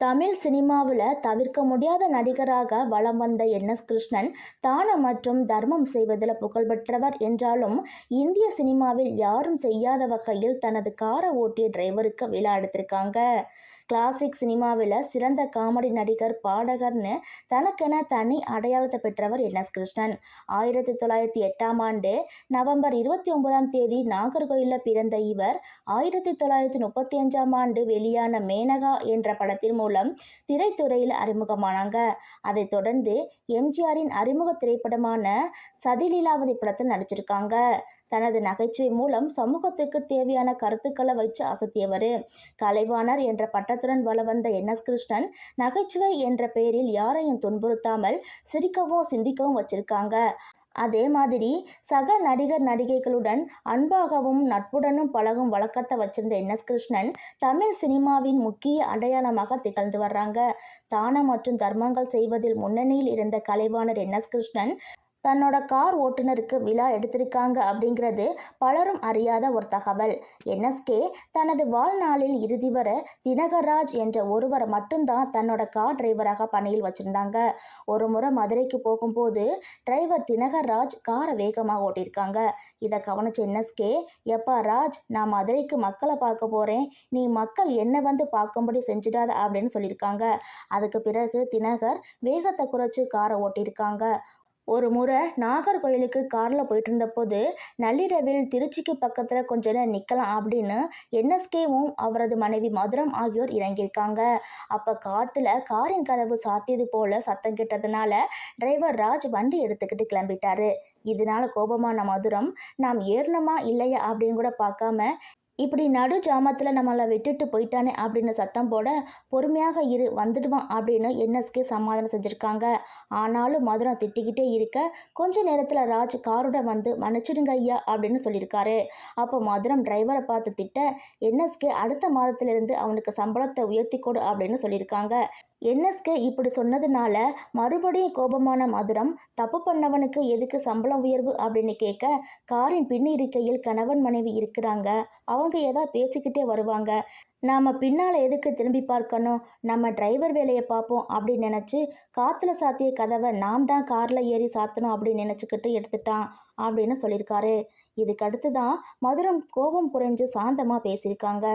தமிழ் சினிமாவில் தவிர்க்க முடியாத நடிகராக வலம் வந்த கிருஷ்ணன் தானம் மற்றும் தர்மம் செய்வதில் புகழ்பெற்றவர் என்றாலும் இந்திய சினிமாவில் யாரும் செய்யாத வகையில் தனது காரை ஓட்டிய டிரைவருக்கு விழா எடுத்திருக்காங்க. கிளாசிக் சினிமாவில் சிறந்த காமெடி நடிகர், பாடகர்னு தனக்கென தனி அடையாளத்தை பெற்றவர் கிருஷ்ணன். 1908ஆம் ஆண்டு நவம்பர் 29ஆம் தேதி நாகர்கோயிலில் பிறந்த இவர் 1935ஆம் ஆண்டு வெளியான மேனகா என்ற படத்தின் மூலம் திரைத்துறையில் அறிமுகமானாங்க. அதைத் தொடர்ந்து எம்ஜிஆரின் அறிமுக திரைப்படமான சதிலீலாவதி படத்தில் நடிச்சிருக்காங்க. தனது நகைச்சுவை மூலம் சமூகத்துக்கு தேவையான கருத்துக்களை வச்சு அசத்தியவர். கலைவாணர் என்ற பட்டத்துடன் வலம் வந்த கிருஷ்ணன் நகைச்சுவை என்ற பெயரில் யாரையும் துன்புறுத்தாமல் சிரிக்கவும் சிந்திக்கவும் வச்சிருக்காங்க. அதே மாதிரி சக நடிகர் நடிகைகளுடன் அன்பாகவும் நட்புடனும் பழகும் வழக்கத்தை வச்சிருந்த கிருஷ்ணன் தமிழ் சினிமாவின் முக்கிய அடையாளமாக திகழ்ந்து வர்றாங்க. தானம் மற்றும் தர்மங்கள் செய்வதில் முன்னணியில் இருந்த கலைவாணர் கிருஷ்ணன் தன்னோட கார் ஓட்டுநருக்கு விழா எடுத்திருக்காங்க அப்படிங்கிறது பலரும் அறியாத ஒரு தகவல். என்எஸ்கே தனது வாழ்நாளில் இறுதி வரை தினகர்ராஜ் என்ற ஒருவரை மட்டும்தான் தன்னோட கார் டிரைவராக பணியில் வச்சிருந்தாங்க. ஒரு முறை மதுரைக்கு போகும்போது டிரைவர் தினகர்ராஜ் காரை வேகமாக ஓட்டியிருக்காங்க. இதை கவனிச்ச என்எஸ்கே, எப்பா ராஜ், நான் மதுரைக்கு மக்களை பார்க்க போறேன், நீ மக்கள் என்ன வந்து பார்க்கும்படி செஞ்சிடாத அப்படின்னு சொல்லியிருக்காங்க. அதுக்கு பிறகு தினகர் வேகத்தை குறைச்சி காரை ஓட்டியிருக்காங்க. ஒரு முறை நாகர்கோயிலுக்கு காரில் போயிட்டு இருந்தபோது நள்ளிரவில் திருச்சிக்கு பக்கத்தில் கொஞ்ச நேரம் நிற்கலாம் அப்படின்னு என்எஸ்கேவும் அவரது மனைவி மதுரம் ஆகியோர் இறங்கியிருக்காங்க. அப்போ காரின் கதவு சாத்தியது போல சத்தம் கேட்டதுனால டிரைவர் ராஜ் வண்டி எடுத்துக்கிட்டு கிளம்பிட்டாரு. இதனால கோபமான மதுரம், நாம் ஏறணுமா இல்லையா அப்படின்னு கூட பார்க்காம இப்படி நடு ஜாமத்தில் நம்மளை விட்டுட்டு போயிட்டானே அப்படின்னு சத்தம் போட, பொறுமையாக இரு, வந்துடுவான் அப்படின்னு என்எஸ்கே சமாதானம் செஞ்சுருக்காங்க. ஆனாலும் மதுரம் திட்டிக்கிட்டே இருக்க கொஞ்ச நேரத்தில் ராஜ் காருடன் வந்து மன்னிச்சிடுங்க ஐயா அப்படின்னு சொல்லியிருக்காரு. அப்போ மதுரம் டிரைவரை பார்த்து திட்ட, என்எஸ்கே அடுத்த மாதத்திலிருந்து அவனுக்கு சம்பளத்தை உயர்த்தி கொடு அப்படின்னு சொல்லியிருக்காங்க. என்எஸ்கே இப்படி சொன்னதுனால மறுபடியும் கோபமான மதுரம், தப்பு பண்ணவனுக்கு எதுக்கு சம்பளம் உயர்வு அப்படின்னு கேட்க, காரின் பின் இருக்கையில் கணவன் மனைவி இருக்கிறாங்க, அவங்க ஏதாவது பேசிக்கிட்டே வருவாங்க, நாம் பின்னால் எதுக்கு திரும்பி பார்க்கணும், நம்ம டிரைவர் வேலையை பார்ப்போம் அப்படின்னு நினச்சி காற்றுல சாத்திய கதவை நாம் தான் காரில் ஏறி சாத்தணும் அப்படின்னு நினச்சிக்கிட்டு எடுத்துட்டான் அப்படின்னு சொல்லியிருக்காரு. இதுக்கு அடுத்து தான் மதுரம் கோபம் குறைஞ்சு சாந்தமாக பேசியிருக்காங்க.